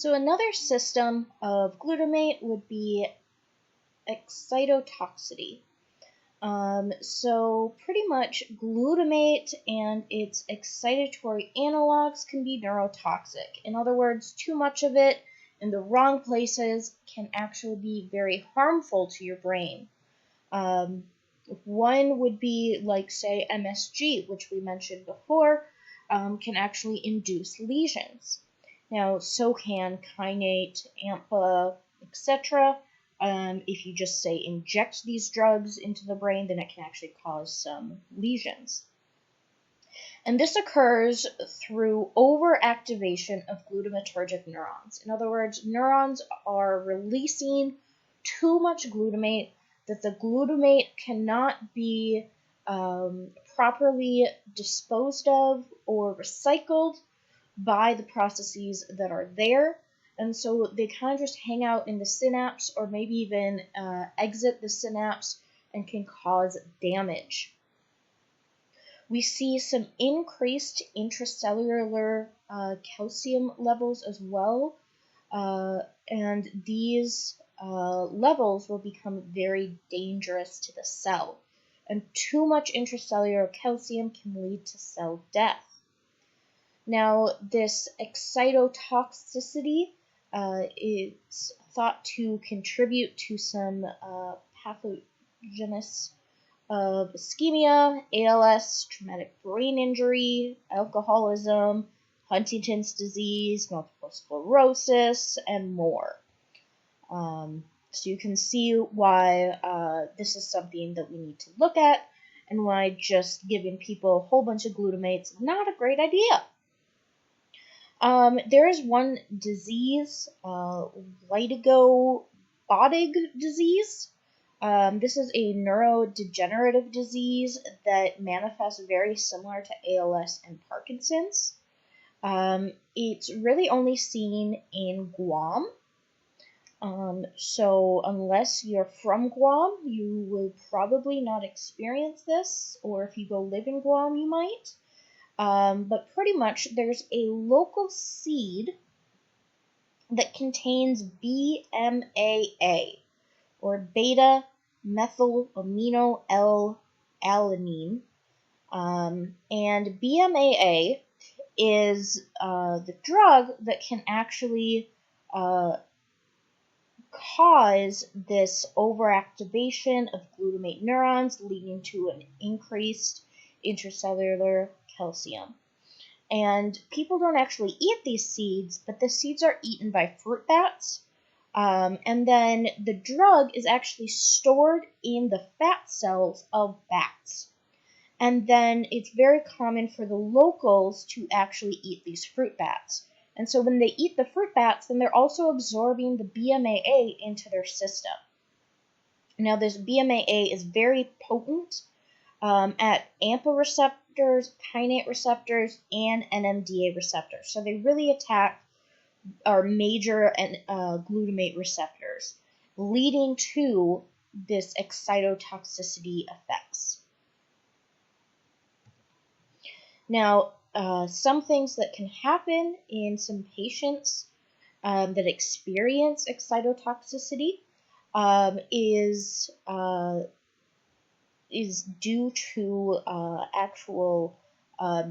So another system of glutamate would be excitotoxicity. So pretty much glutamate and its excitatory analogs can be neurotoxic. In other words, too much of it in the wrong places can actually be very harmful to your brain. One would be like, say, MSG, which we mentioned before, can actually induce lesions. Now, so can kainate, AMPA, etc. If you just, say, inject these drugs into the brain, then it can actually cause some lesions. And this occurs through overactivation of glutamatergic neurons. In other words, neurons are releasing too much glutamate that the glutamate cannot be properly disposed of or recycled by the processes that are there. And so they kind of just hang out in the synapse or maybe even exit the synapse and can cause damage. We see some increased intracellular calcium levels as well, and these levels will become very dangerous to the cell. And too much intracellular calcium can lead to cell death. Now, this excitotoxicity is thought to contribute to some pathogenesis of ischemia, ALS, traumatic brain injury, alcoholism, Huntington's disease, multiple sclerosis, and more. So you can see why this is something that we need to look at and why just giving people a whole bunch of glutamates is not a great idea. There is one disease, Lydigo-Bodig disease. This is a neurodegenerative disease that manifests very similar to ALS and Parkinson's. It's really only seen in Guam. So unless you're from Guam, you will probably not experience this, or if you go live in Guam, you might. But pretty much there's a local seed that contains BMAA, or beta methyl amino L-alanine. And BMAA is the drug that can actually cause this overactivation of glutamate neurons, leading to an increased intracellular calcium. And people don't actually eat these seeds, but the seeds are eaten by fruit bats. And then the drug is actually stored in the fat cells of bats. And then it's very common for the locals to actually eat these fruit bats. And so when they eat the fruit bats, then they're also absorbing the BMAA into their system. Now, this BMAA is very potent at AMPA receptors, kainate receptors, and NMDA receptors. So they really attack our major glutamate receptors, leading to this excitotoxicity effects. Now, some things that can happen in some patients that experience excitotoxicity is due to actual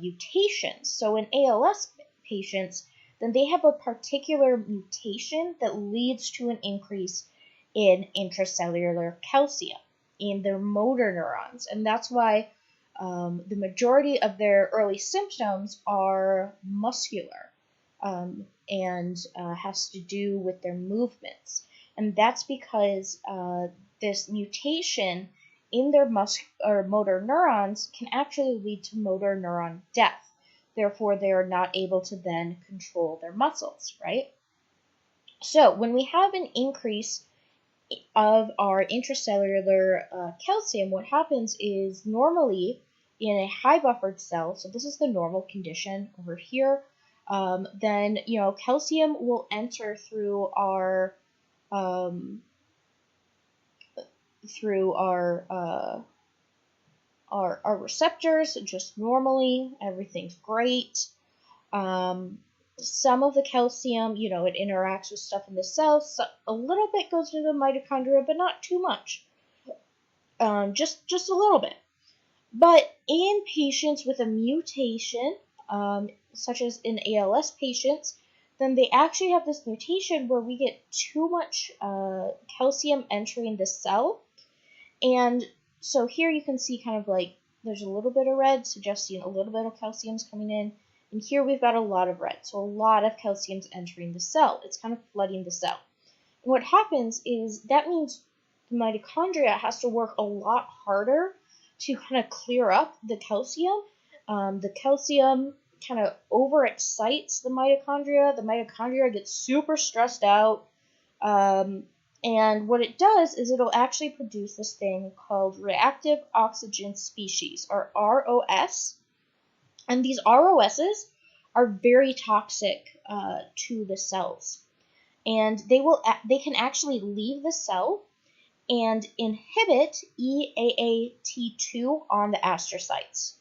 mutations. So in ALS patients, then they have a particular mutation that leads to an increase in intracellular calcium in their motor neurons. And that's why the majority of their early symptoms are muscular and has to do with their movements. And that's because this mutation in their motor neurons can actually lead to motor neuron death. Therefore, they are not able to then control their muscles, right? So when we have an increase of our intracellular calcium, what happens is normally in a high buffered cell, so this is the normal condition over here, then calcium will enter through our receptors just normally. Everything's great. some of the calcium, it interacts with stuff in the cells. So a little bit goes to the mitochondria, but not too much. Just a little bit. But in patients with a mutation, such as in ALS patients, then they actually have this mutation where we get too much calcium entering the cell. And so here you can see kind of like there's a little bit of red, suggesting a little bit of calcium's coming in. And here we've got a lot of red, so a lot of calcium's entering the cell. It's kind of flooding the cell. And what happens is that means the mitochondria has to work a lot harder to kind of clear up the calcium. The calcium kind of overexcites the mitochondria. The mitochondria gets super stressed out. And what it does is it'll actually produce this thing called reactive oxygen species, or ROS. And these ROSs are very toxic to the cells. And they can actually leave the cell and inhibit EAAT2 on the astrocytes.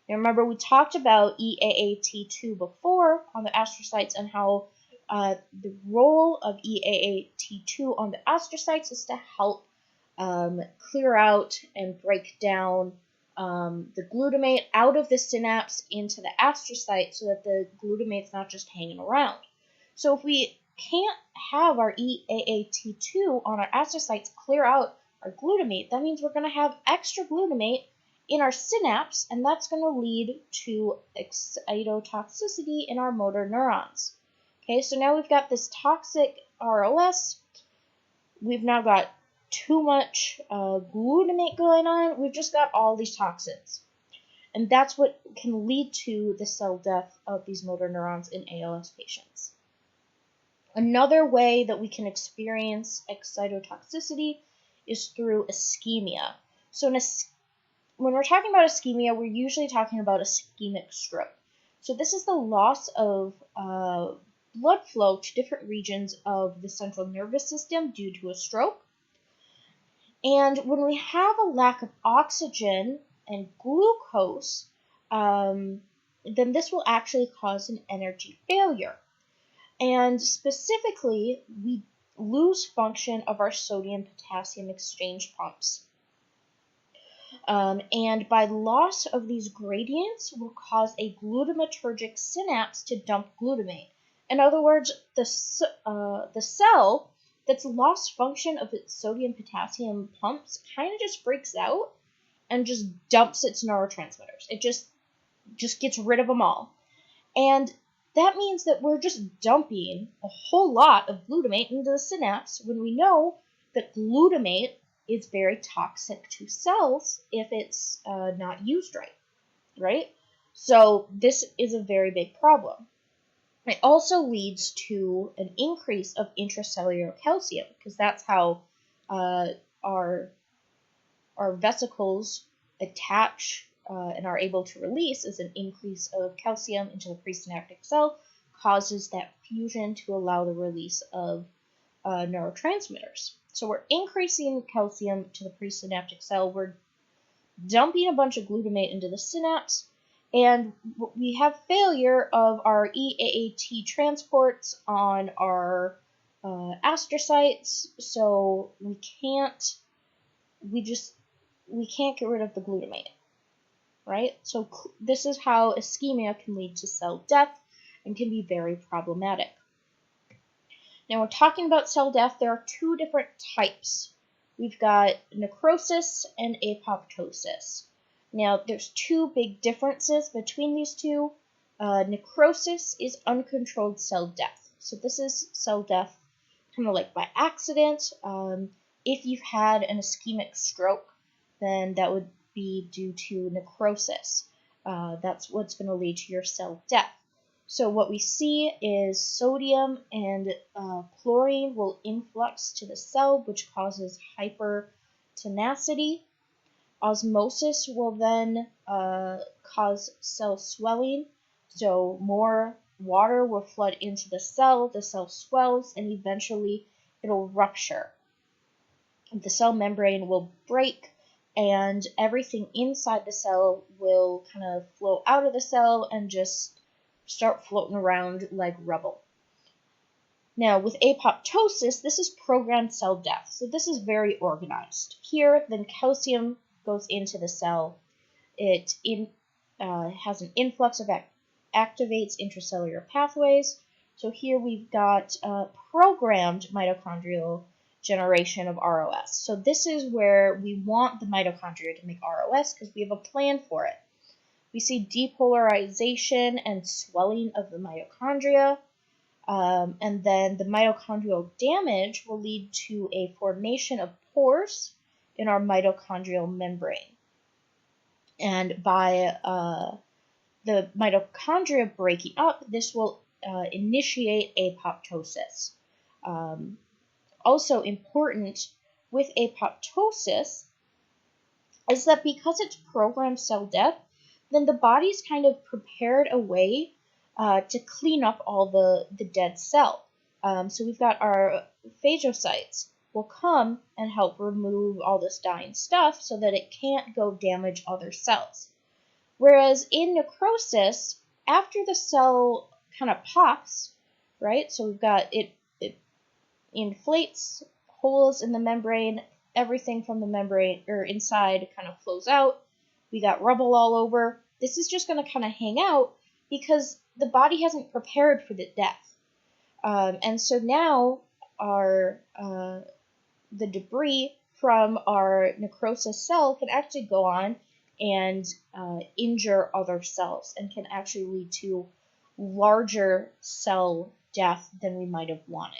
Now remember, we talked about EAAT2 before on the astrocytes and how the role of EAAT2 on the astrocytes is to help clear out and break down the glutamate out of the synapse into the astrocyte so that the glutamate's not just hanging around. So if we can't have our EAAT2 on our astrocytes clear out our glutamate, that means we're going to have extra glutamate in our synapse, and that's going to lead to excitotoxicity in our motor neurons. Okay, so now we've got this toxic ROS. We've now got too much glutamate going on. We've just got all these toxins. And that's what can lead to the cell death of these motor neurons in ALS patients. Another way that we can experience excitotoxicity is through ischemia. So when we're talking about ischemia, we're usually talking about ischemic stroke. So this is the loss of blood flow to different regions of the central nervous system due to a stroke. And when we have a lack of oxygen and glucose, then this will actually cause an energy failure. And specifically, we lose function of our sodium-potassium exchange pumps. And by loss of these gradients will cause a glutamatergic synapse to dump glutamate. In other words, the cell that's lost function of its sodium-potassium pumps kind of just freaks out and just dumps its neurotransmitters. It just gets rid of them all. And that means that we're just dumping a whole lot of glutamate into the synapse when we know that glutamate is very toxic to cells if it's not used right? So this is a very big problem. It also leads to an increase of intracellular calcium, because that's how our vesicles attach and are able to release, is an increase of calcium into the presynaptic cell, causes that fusion to allow the release of neurotransmitters. So we're increasing calcium to the presynaptic cell, we're dumping a bunch of glutamate into the synapse, and we have failure of our EAAT transports on our astrocytes, so we can't get rid of the glutamate, right? So this is how ischemia can lead to cell death and can be very problematic. Now, when talking about cell death, there are two different types. We've got necrosis and apoptosis. Now, there's two big differences between these two. Necrosis is uncontrolled cell death. So this is cell death kind of like by accident. If you've had an ischemic stroke, then that would be due to necrosis. That's what's going to lead to your cell death. So what we see is sodium and chlorine will influx to the cell, which causes hypertenacity. Osmosis will then cause cell swelling. So more water will flood into the cell swells, and eventually it'll rupture. The cell membrane will break, and everything inside the cell will kind of flow out of the cell and just start floating around like rubble. Now, with apoptosis, this is programmed cell death. So this is very organized. Here, then calcium goes into the cell. It has an influx of activates intracellular pathways. So here we've got programmed mitochondrial generation of ROS. So this is where we want the mitochondria to make ROS because we have a plan for it. We see depolarization and swelling of the mitochondria. And then the mitochondrial damage will lead to a formation of pores in our mitochondrial membrane. And by the mitochondria breaking up, this will initiate apoptosis. Also important with apoptosis is that because it's programmed cell death, then the body's kind of prepared a way to clean up all the dead cell. So we've got our phagocytes will come and help remove all this dying stuff so that it can't go damage other cells. Whereas in necrosis, after the cell kind of pops, right? So we've got it inflates, holes in the membrane, everything from the membrane or inside kind of flows out. We got rubble all over. This is just going to kind of hang out because the body hasn't prepared for the death. And so now the debris from our necrosis cell can actually go on and injure other cells and can actually lead to larger cell death than we might have wanted.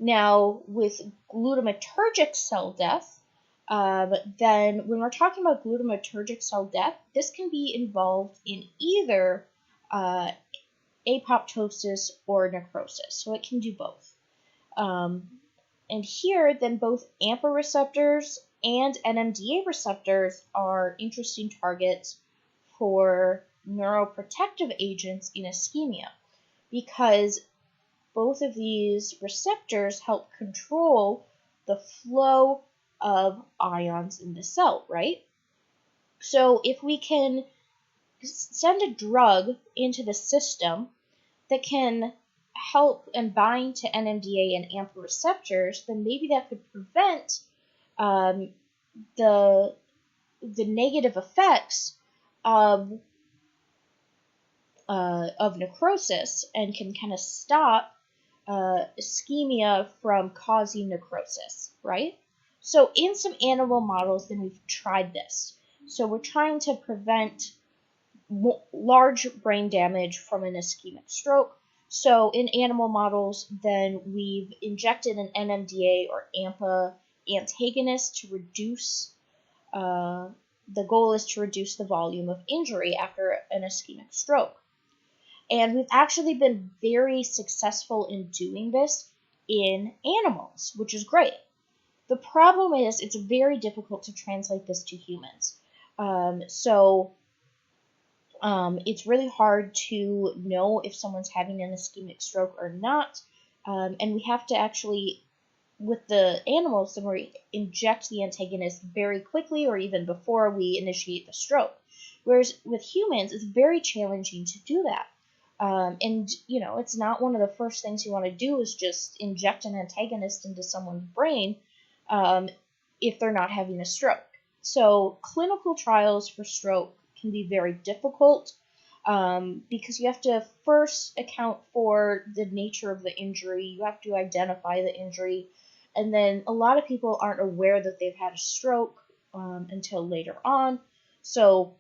Now, with glutamatergic cell death, then when we're talking about glutamatergic cell death, this can be involved in either apoptosis or necrosis. So it can do both. And here, then both AMPA receptors and NMDA receptors are interesting targets for neuroprotective agents in ischemia because both of these receptors help control the flow of ions in the cell, right? So if we can send a drug into the system that can help and bind to NMDA and AMPA receptors, then maybe that could prevent the negative effects of necrosis and can kind of stop ischemia from causing necrosis, right? So in some animal models, then we've tried this. So we're trying to prevent large brain damage from an ischemic stroke. So in animal models, then we've injected an NMDA or AMPA antagonist to reduce, the goal is to reduce the volume of injury after an ischemic stroke. And we've actually been very successful in doing this in animals, which is great. The problem is it's very difficult to translate this to humans. It's really hard to know if someone's having an ischemic stroke or not. And we have to actually, with the animals, then we inject the antagonist very quickly or even before we initiate the stroke. Whereas with humans, it's very challenging to do that. And, it's not one of the first things you want to do is just inject an antagonist into someone's brain if they're not having a stroke. So clinical trials for stroke can be very difficult because you have to first account for the nature of the injury. You have to identify the injury. And then a lot of people aren't aware that they've had a stroke until later on. So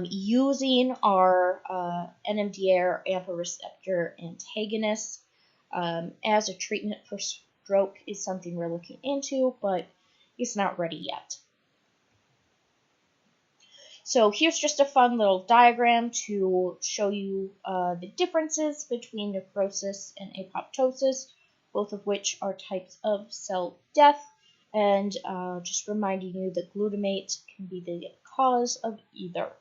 using our NMDA or AMPA receptor antagonists as a treatment for stroke is something we're looking into, but it's not ready yet. So here's just a fun little diagram to show you the differences between necrosis and apoptosis, both of which are types of cell death, and just reminding you that glutamate can be the cause of either.